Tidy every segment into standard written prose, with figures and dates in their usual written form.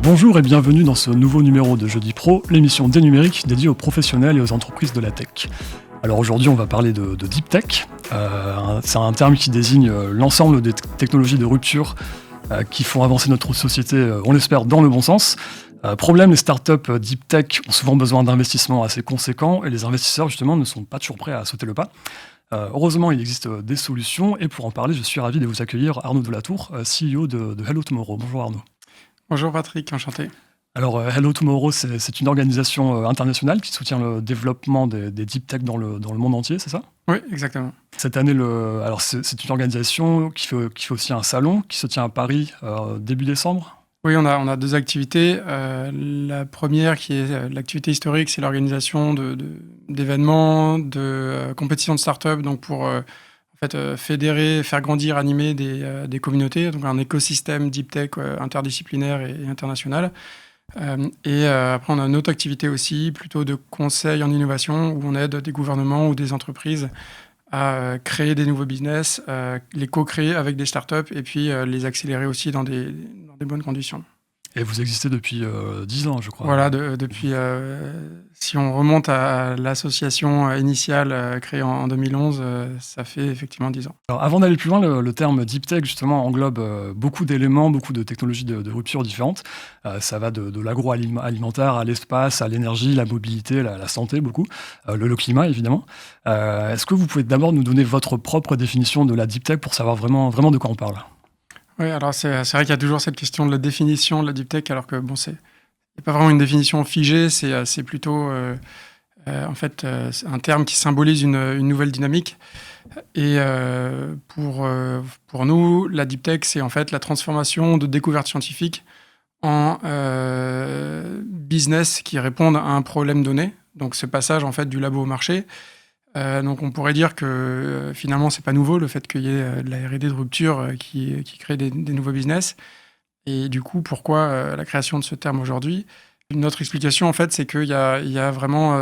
Bonjour et bienvenue dans ce nouveau numéro de Jeudi Pro, l'émission des numériques dédiée aux professionnels et aux entreprises de la tech. Alors aujourd'hui, on va parler de Deep Tech. C'est un terme qui désigne l'ensemble des technologies de rupture qui font avancer notre société, on l'espère, dans le bon sens. Problème, les startups Deep Tech ont souvent besoin d'investissements assez conséquents et les investisseurs, justement, ne sont pas toujours prêts à sauter le pas. Heureusement, il existe des solutions et pour en parler, je suis ravi de vous accueillir Arnaud Delatour, CEO de Hello Tomorrow. Bonjour Arnaud. Bonjour Patrick, enchanté. Alors Hello Tomorrow, c'est une organisation internationale qui soutient le développement des Deep Tech dans le monde entier, c'est ça ? Oui, exactement. Cette année, c'est une organisation qui fait aussi un salon qui se tient à Paris début décembre. Oui, on a deux activités. La première, qui est l'activité historique, c'est l'organisation d'événements, de compétitions de start-up, donc pour fédérer, faire grandir, animer des communautés, donc un écosystème Deep Tech interdisciplinaire et international. Après, on a une autre activité aussi, plutôt de conseil en innovation, où on aide des gouvernements ou des entreprises à créer des nouveaux business, les co-créer avec des startups et puis les accélérer aussi dans des bonnes conditions. Et vous existez depuis 10 ans, je crois. Voilà, depuis, si on remonte à l'association initiale créée en 2011, ça fait effectivement 10 ans. Alors, avant d'aller plus loin, le terme Deep Tech, justement, englobe beaucoup d'éléments, beaucoup de technologies de rupture différentes. Ça va de l'agroalimentaire à l'espace, à l'énergie, la mobilité, la santé, beaucoup. Le climat, évidemment. Est-ce que vous pouvez d'abord nous donner votre propre définition de la Deep Tech pour savoir vraiment de quoi on parle ? Oui, alors c'est vrai qu'il y a toujours cette question de la définition de la Deep Tech, alors que bon, c'est pas vraiment une définition figée, c'est plutôt un terme qui symbolise une nouvelle dynamique. Et pour nous, la Deep Tech, c'est en fait la transformation de découvertes scientifiques en business qui répondent à un problème donné. Donc ce passage en fait du labo au marché. Donc on pourrait dire que finalement c'est pas nouveau le fait qu'il y ait de la R&D de rupture qui crée des nouveaux business. Et du coup, pourquoi la création de ce terme aujourd'hui ? Une autre explication en fait, c'est qu'il y a vraiment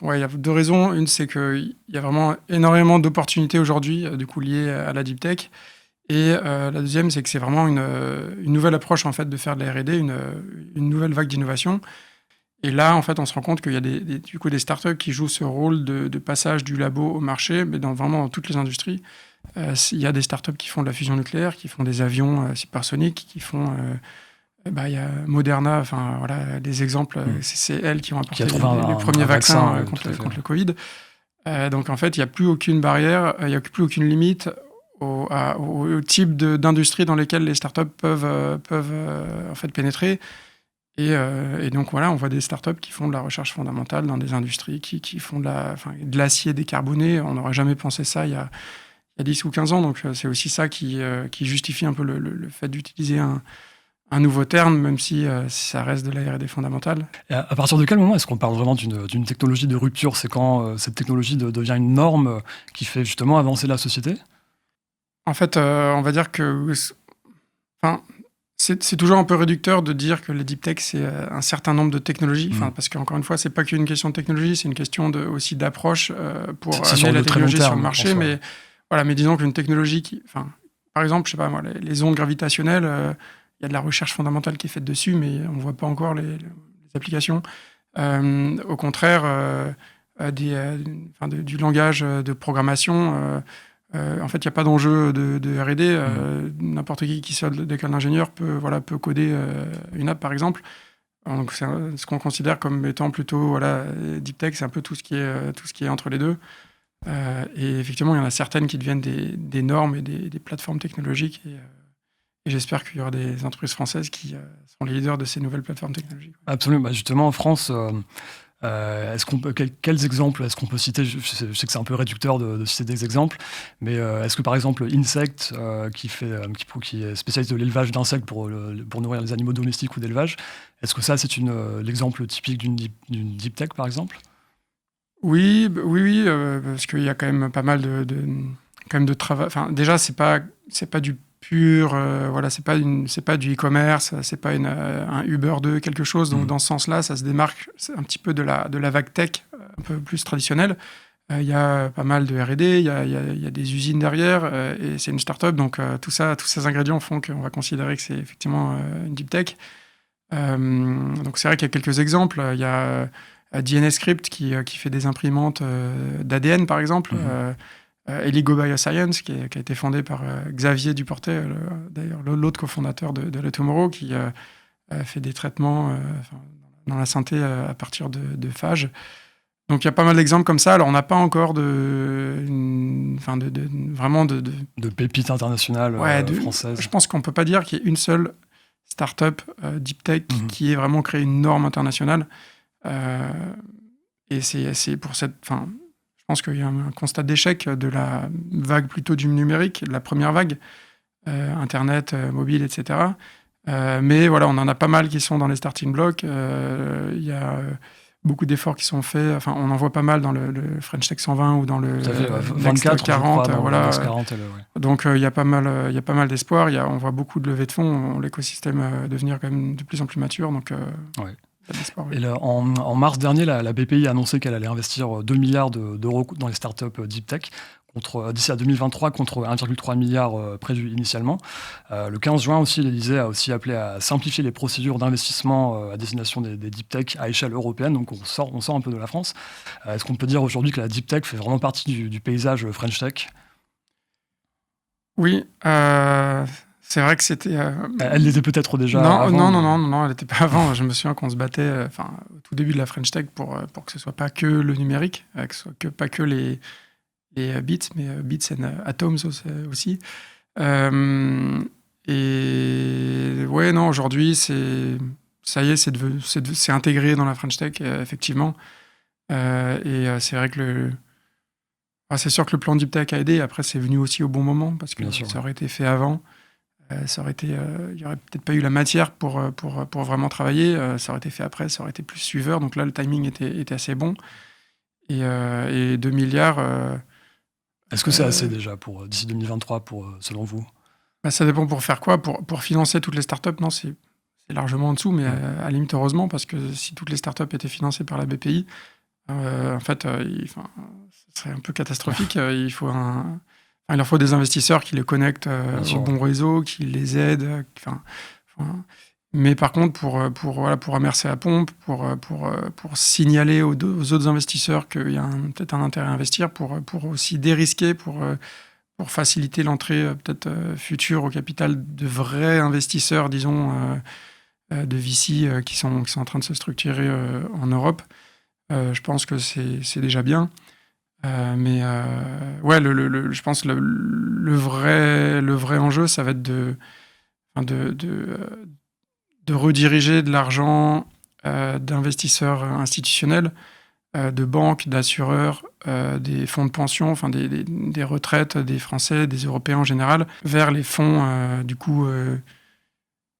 il y a deux raisons. Une, c'est qu'il y a vraiment énormément d'opportunités aujourd'hui du coup liées à la Deep Tech. Et la deuxième, c'est que c'est vraiment une nouvelle approche en fait de faire de la R&D, une nouvelle vague d'innovation. Et là, en fait, on se rend compte qu'il y a des startups qui jouent ce rôle de passage du labo au marché, mais vraiment dans toutes les industries. Il y a des startups qui font de la fusion nucléaire, qui font des avions hypersoniques, qui font... il y a Moderna, enfin voilà, des exemples. C'est elles qui ont apporté les premiers vaccins contre le Covid. Donc en fait, il n'y a plus aucune barrière, il n'y a plus aucune limite au type d'industrie dans lesquelles les startups peuvent en fait pénétrer. Et donc voilà, on voit des startups qui font de la recherche fondamentale dans des industries qui font de l'acier décarboné. On n'aurait jamais pensé ça il y a 10 ou 15 ans. Donc c'est aussi ça qui justifie un peu le fait d'utiliser un nouveau terme, même si ça reste de la R&D fondamentale. Et à partir de quel moment est-ce qu'on parle vraiment d'une technologie de rupture ? C'est quand cette technologie devient une norme qui fait justement avancer la société ? En fait, on va dire que... C'est toujours un peu réducteur de dire que les Deep Tech, c'est un certain nombre de technologies. Parce qu'encore une fois, c'est pas qu'une question de technologie, c'est une question aussi d'approche pour amener la technologie sur le marché. Mais disons qu'une technologie par exemple, je sais pas moi, les ondes gravitationnelles, il y a de la recherche fondamentale qui est faite dessus, mais on voit pas encore les applications. Au contraire, du langage de programmation... en fait, il n'y a pas d'enjeu de R&D. N'importe qui sort d'école d'ingénieur peut coder une app, par exemple. Donc, c'est ce qu'on considère comme étant plutôt Deep Tech, c'est un peu tout ce qui est entre les deux. Et effectivement, il y en a certaines qui deviennent des normes et des plateformes technologiques. Et j'espère qu'il y aura des entreprises françaises qui seront les leaders de ces nouvelles plateformes technologiques. Absolument. Justement, en France... quels exemples est-ce qu'on peut citer ? Je sais que c'est un peu réducteur de citer des exemples, mais est-ce que par exemple Insect, qui est spécialiste de l'élevage d'insectes pour nourrir les animaux domestiques ou d'élevage, est-ce que ça c'est l'exemple typique d'une deep tech par exemple ? Oui, parce qu'il y a quand même pas mal de travail. Enfin, déjà c'est pas du pur, c'est pas du e-commerce, c'est pas un Uber 2 quelque chose. Donc dans ce sens-là, ça se démarque un petit peu de la vague tech un peu plus traditionnelle. Il y a pas mal de R&D, il y a des usines derrière, et c'est une start-up. Donc, tous ces ingrédients font qu'on va considérer que c'est effectivement une deep tech. Donc, c'est vrai qu'il y a quelques exemples. Il y a DNScript qui fait des imprimantes d'ADN, par exemple. Eligo Bioscience, qui a été fondé par Xavier Duportet, d'ailleurs l'autre cofondateur de Le Tomorrow, qui fait des traitements dans la santé à partir de phages. Donc il y a pas mal d'exemples comme ça. Alors on n'a pas encore vraiment de pépites internationales françaises. Je pense qu'on peut pas dire qu'il y ait une seule start-up deep tech qui ait vraiment créé une norme internationale. Et c'est pour cette. Je pense qu'il y a un constat d'échec de la vague plutôt du numérique, de la première vague, Internet, mobile, etc. Mais voilà, on en a pas mal qui sont dans les starting blocks. Il y a beaucoup d'efforts qui sont faits. Enfin, on en voit pas mal dans le French Tech 120 ou dans le 24 40. Voilà. 40 Donc il y a pas mal d'espoir. On voit beaucoup de levées de fonds. L'écosystème devenir quand même de plus en plus mature. Donc Et là, en mars dernier, la BPI a annoncé qu'elle allait investir 2 milliards d'euros dans les startups deep tech d'ici à 2023 contre 1,3 milliard prévu initialement. Le 15 juin aussi, l'Élysée a aussi appelé à simplifier les procédures d'investissement à destination des deep tech à échelle européenne. Donc on sort un peu de la France. Est-ce qu'on peut dire aujourd'hui que la deep tech fait vraiment partie du paysage French Tech ? Oui. C'est vrai que c'était... Elle l'était peut-être déjà avant. Non, elle n'était pas avant. Je me souviens qu'on se battait au tout début de la French Tech pour que ce ne soit pas que le numérique, que ce soit pas que les bits, mais bits and atoms aussi. Et ouais, non, aujourd'hui, ça y est, c'est intégré dans la French Tech, effectivement. Et c'est vrai que c'est sûr que le plan Deep Tech a aidé. Après, c'est venu aussi au bon moment, parce que ça aurait été fait avant. Il n'y aurait peut-être pas eu la matière pour vraiment travailler. Ça aurait été fait après, ça aurait été plus suiveur. Donc là, le timing était assez bon. Et 2 milliards... Est-ce que c'est assez déjà d'ici 2023, selon vous ? Ça dépend pour faire quoi. Pour financer toutes les startups, non, c'est largement en dessous, mais à la limite, heureusement, parce que si toutes les startups étaient financées par la BPI, en fait, ce serait un peu catastrophique. Il leur faut des investisseurs qui les connectent au bon réseau, qui les aident. Mais par contre, pour amercer la pompe, pour signaler aux autres investisseurs qu'il y a peut-être un intérêt à investir, pour aussi dérisquer, pour faciliter l'entrée peut-être future au capital de vrais investisseurs, disons, de VC qui sont en train de se structurer en Europe. Je pense que c'est déjà bien. Mais je pense que le vrai enjeu, ça va être de rediriger de l'argent d'investisseurs institutionnels, de banques, d'assureurs, des fonds de pension, des retraites des Français, des Européens en général, vers les fonds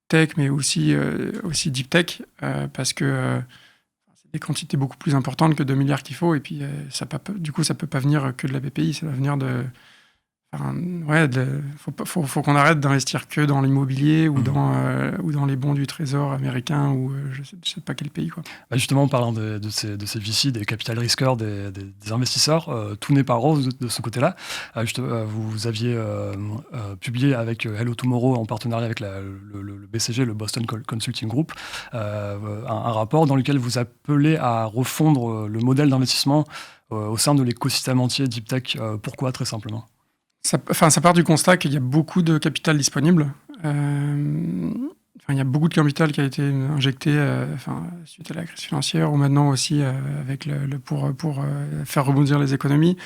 tech, mais aussi deep tech, parce que c'est des quantités beaucoup plus importantes que 2 milliards qu'il faut, et puis ça peut pas venir que de la BPI, ça va venir faut qu'on arrête d'investir que dans l'immobilier ou dans les bons du trésor américain ou je sais pas quel pays, quoi. Justement, en parlant de ces VC, des capital risqueurs, des investisseurs, tout n'est pas rose de ce côté-là. Vous aviez publié avec Hello Tomorrow, en partenariat avec le BCG, le Boston Consulting Group, un rapport dans lequel vous appelez à refondre le modèle d'investissement au sein de l'écosystème entier Deep Tech. Pourquoi, très simplement ? Ça part du constat qu'il y a beaucoup de capital disponible. Il y a beaucoup de capital qui a été injecté suite à la crise financière ou maintenant aussi avec pour faire rebondir les économies.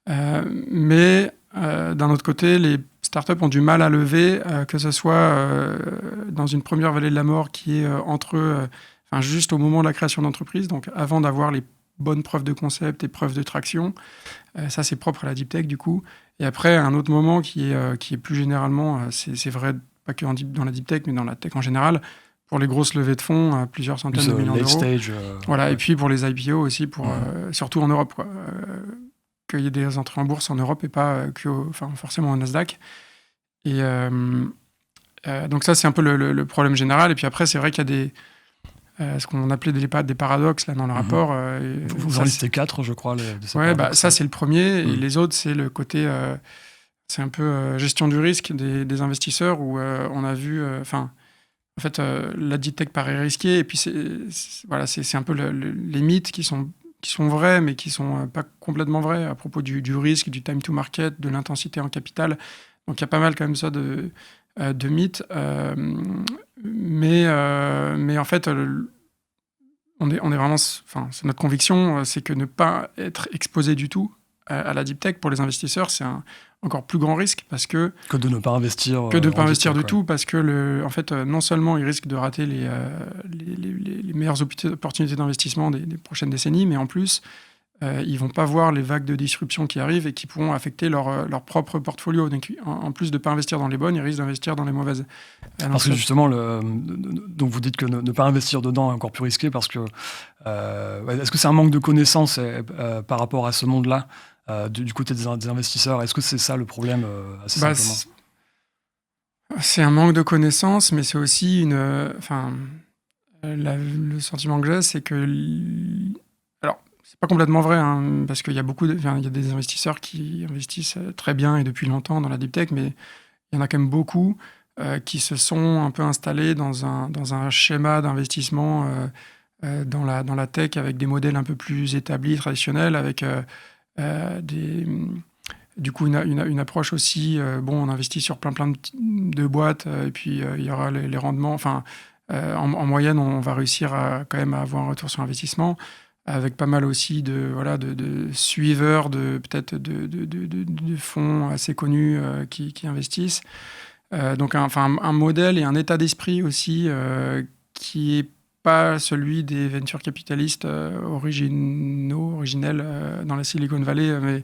Mais d'un autre côté, les startups ont du mal à lever, que ce soit dans une première vallée de la mort qui est juste au moment de la création d'entreprise, donc avant d'avoir les bonnes preuves de concept et preuves de traction. Ça, c'est propre à la deep tech, du coup. Et après, un autre moment qui est plus généralement, c'est vrai, pas que dans la deep tech, mais dans la tech en général, pour les grosses levées de fonds, plusieurs centaines de millions d'euros. Stage, et puis pour les IPO aussi, surtout en Europe, quoi. Qu'il y ait des entrées en bourse en Europe et pas forcément au Nasdaq. Et donc ça, c'est un peu le problème général. Et puis après, c'est vrai qu'il y a ce qu'on appelait des paradoxes là, dans le rapport. Vous en listez 4, je crois. Ça, c'est le premier. Et les autres, c'est le côté... c'est un peu gestion du risque des investisseurs où on a vu... en fait, la deep tech paraît risquée. Et puis, c'est un peu les mythes qui sont vrais, mais qui sont pas complètement vrais à propos du risque, du time to market, de l'intensité en capital. Donc, il y a pas mal quand même ça de mythes. Mais en fait, on est vraiment... c'est notre conviction, c'est que ne pas être exposé du tout à la deep tech pour les investisseurs, c'est un encore plus grand risque parce que de ne pas investir du tout, parce que en fait, non seulement ils risquent de rater les meilleures opportunités d'investissement des prochaines décennies, mais en plus ils vont pas voir les vagues de disruption qui arrivent et qui pourront affecter leur propre portfolio. Donc, en plus de pas investir dans les bonnes, ils risquent d'investir dans les mauvaises. Parce que justement, donc vous dites que ne pas investir dedans est encore plus risqué parce que est-ce que c'est un manque de connaissances par rapport à ce monde-là du côté des investisseurs? Est-ce que c'est ça le problème assez simplement? C'est un manque de connaissances, mais c'est aussi le sentiment que j'ai, c'est que... Alors, c'est pas complètement vrai, hein, parce qu'il y a il y a des investisseurs qui investissent très bien et depuis longtemps dans la deep tech, mais il y en a quand même beaucoup qui se sont un peu installés dans un schéma d'investissement dans la tech avec des modèles un peu plus établis, traditionnels, avec... du coup, une approche aussi, on investit sur plein de boîtes, et puis il y aura les rendements. En moyenne, on va réussir quand même à avoir un retour sur investissement, avec pas mal aussi de suiveurs, peut-être de fonds assez connus qui investissent. Donc, un modèle et un état d'esprit aussi qui est pas celui des venture capitalistes originels dans la Silicon Valley, mais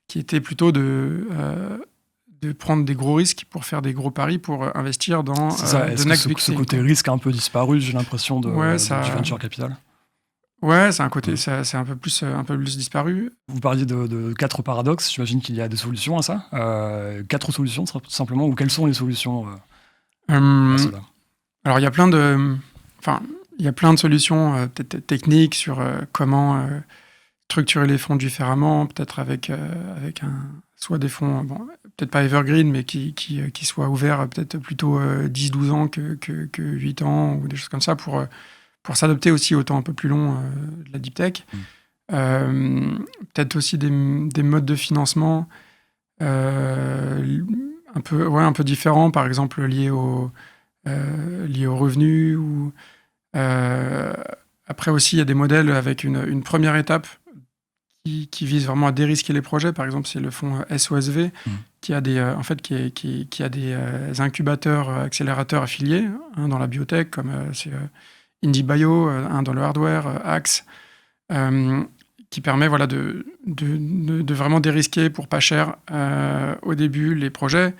qui était plutôt de prendre des gros risques pour faire des gros paris, pour investir dans the next big thing. Ce côté risque a un peu disparu, j'ai l'impression, du venture capital. Ouais, c'est un côté, c'est un peu plus disparu. Vous parliez de 4 paradoxes, j'imagine qu'il y a des solutions à ça. 4 solutions, tout simplement, ou quelles sont les solutions à cela? Alors, il y a plein de... il y a plein de solutions peut-être techniques sur comment structurer les fonds différemment, peut-être avec soit des fonds, peut-être pas evergreen, mais qui soient ouverts peut-être plutôt 10-12 ans que 8 ans, ou des choses comme ça, pour s'adapter aussi au temps un peu plus long de la deep tech. Peut-être aussi des modes de financement un peu différents, par exemple liés aux revenus, ou... après aussi, il y a des modèles avec une première étape qui vise vraiment à dérisquer les projets. Par exemple, c'est le fonds SOSV qui a des incubateurs, accélérateurs affiliés dans la biotech, comme c'est IndieBio, dans le hardware, Axe, qui permet de vraiment dérisquer pour pas cher au début les projets,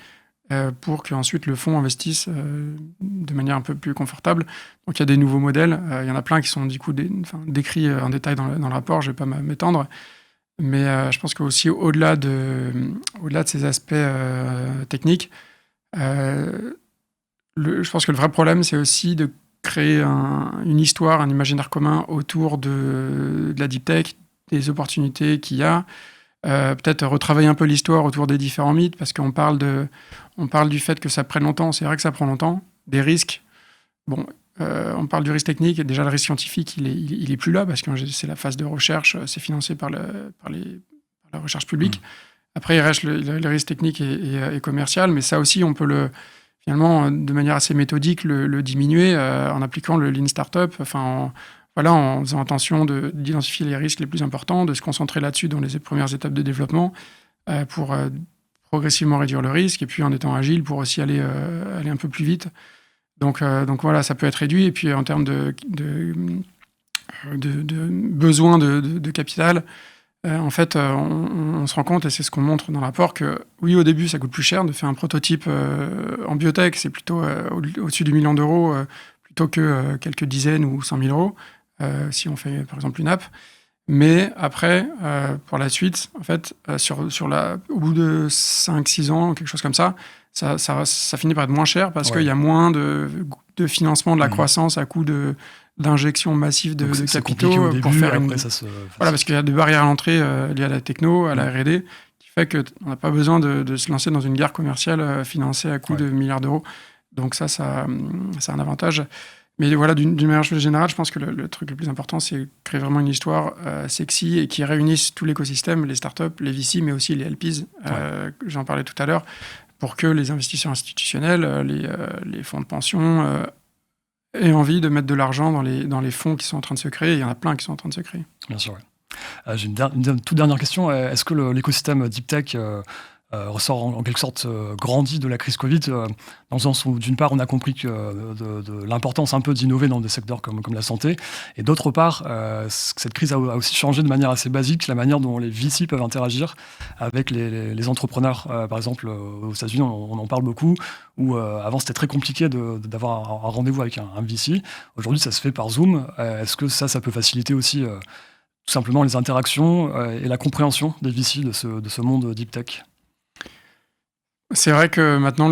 pour qu'ensuite le fonds investisse de manière un peu plus confortable. Donc il y a des nouveaux modèles, il y en a plein qui sont du coup décrits en détail dans le rapport, je ne vais pas m'étendre, mais je pense qu'aussi au-delà de ces aspects techniques, je pense que le vrai problème, c'est aussi de créer une histoire, un imaginaire commun autour de la deep tech, des opportunités qu'il y a. Peut-être retravailler un peu l'histoire autour des différents mythes, parce qu'on parle du fait que ça prenne longtemps. C'est vrai que ça prend longtemps. Des risques. On parle du risque technique, et déjà le risque scientifique, il est plus là, parce que c'est la phase de recherche, c'est financé par la recherche publique. Après, il reste le risque technique et commercial, mais ça aussi, on peut finalement, de manière assez méthodique, le diminuer en appliquant le Lean Startup, en faisant attention d'identifier les risques les plus importants, de se concentrer là-dessus dans les premières étapes de développement pour progressivement réduire le risque, et puis en étant agile pour aussi aller un peu plus vite. Donc voilà, ça peut être réduit. Et puis en termes de besoin de capital, en fait, on se rend compte, et c'est ce qu'on montre dans le rapport, que oui, au début, ça coûte plus cher de faire un prototype en biotech, c'est plutôt au-dessus du 1 million d'euros, plutôt que quelques dizaines ou 100 000 euros, si on fait par exemple une app. Mais après, pour la suite, en fait, au bout de 5-6 ans, quelque chose comme ça, ça finit par être moins cher, parce qu'il y a moins de financement de la croissance à coût de d'injection massive de capitaux au début, pour faire après, ça se... Voilà, parce qu'il y a des barrières à l'entrée liées à la techno, à la R&D, qui fait qu'on n'a pas besoin de se lancer dans une guerre commerciale financée à coût de milliards d'euros. Donc ça a un avantage. Mais voilà, d'une manière générale, je pense que le truc le plus important, c'est créer vraiment une histoire sexy et qui réunisse tout l'écosystème, les startups, les VC, mais aussi les LPs, j'en parlais tout à l'heure, pour que les investisseurs institutionnels, les fonds de pension aient envie de mettre de l'argent dans les fonds qui sont en train de se créer. Il y en a plein qui sont en train de se créer. Bien sûr, oui. J'ai une toute dernière question. Est-ce que l'écosystème Deep Tech ressort en quelque sorte grandi de la crise Covid, dans le sens où d'une part on a compris que de l'importance un peu d'innover dans des secteurs comme la santé, et d'autre part cette crise a aussi changé de manière assez basique la manière dont les VC peuvent interagir avec les entrepreneurs. Par exemple aux États-Unis on en parle beaucoup, où avant c'était très compliqué d'avoir un rendez-vous avec un VC. Aujourd'hui ça se fait par Zoom. Est-ce que ça peut faciliter aussi tout simplement les interactions et la compréhension des VC de ce monde Deep Tech? C'est vrai que maintenant,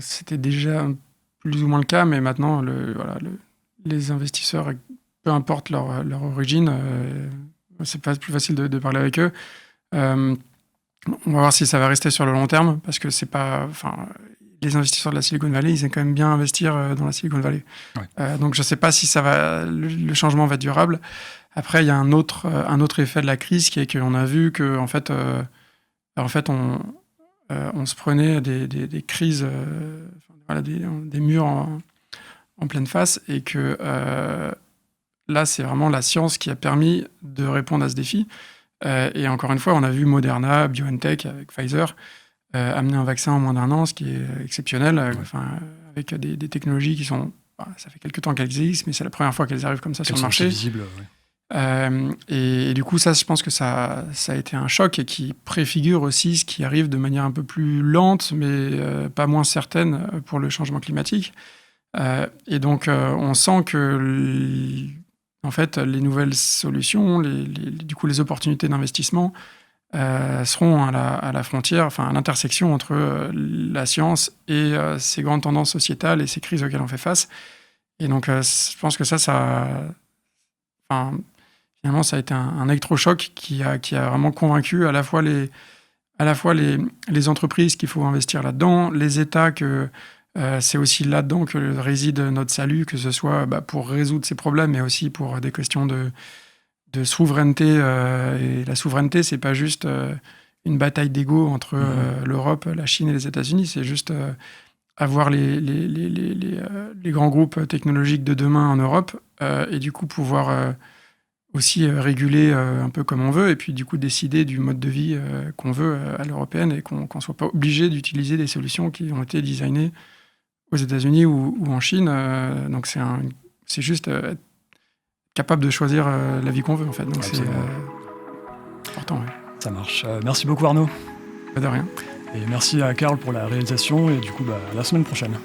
c'était déjà plus ou moins le cas, mais maintenant, les investisseurs, peu importe leur origine, c'est pas plus facile de parler avec eux. On va voir si ça va rester sur le long terme, parce que c'est pas... les investisseurs de la Silicon Valley, ils aiment quand même bien investir dans la Silicon Valley. Ouais. Donc je sais pas si le changement va être durable. Après, il y a un autre effet de la crise, qui est qu'on a vu que, en fait, on se prenait des crises, des murs en pleine face, et que là, c'est vraiment la science qui a permis de répondre à ce défi. Et encore une fois, on a vu Moderna, BioNTech avec Pfizer amener un vaccin en moins d'1 an, ce qui est exceptionnel, avec des technologies qui sont... ça fait quelques temps qu'elles existent, mais c'est la première fois qu'elles arrivent comme ça sur le marché. Visibles, ouais. Et du coup, ça, je pense que ça a été un choc et qui préfigure aussi ce qui arrive de manière un peu plus lente, mais pas moins certaine pour le changement climatique. Et donc, on sent que en fait, les nouvelles solutions, du coup, les opportunités d'investissement seront à la frontière, à l'intersection entre la science et ces grandes tendances sociétales et ces crises auxquelles on fait face. Et donc, je pense que finalement, ça a été un électrochoc qui a vraiment convaincu à la fois les entreprises qu'il faut investir là-dedans, les États que c'est aussi là-dedans que réside notre salut, que ce soit pour résoudre ces problèmes, mais aussi pour des questions de souveraineté. Et la souveraineté, c'est pas juste une bataille d'ego entre l'Europe, la Chine et les États-Unis, c'est juste avoir les grands groupes technologiques de demain en Europe, et du coup pouvoir... aussi réguler un peu comme on veut, et puis du coup décider du mode de vie qu'on veut à l'européenne, et qu'on ne soit pas obligé d'utiliser des solutions qui ont été designées aux États-Unis ou en Chine. Donc c'est juste être capable de choisir la vie qu'on veut, en fait. Donc c'est important. Ouais. Ça marche. Merci beaucoup Arnaud. Pas de rien. Et merci à Karl pour la réalisation, et du coup à la semaine prochaine.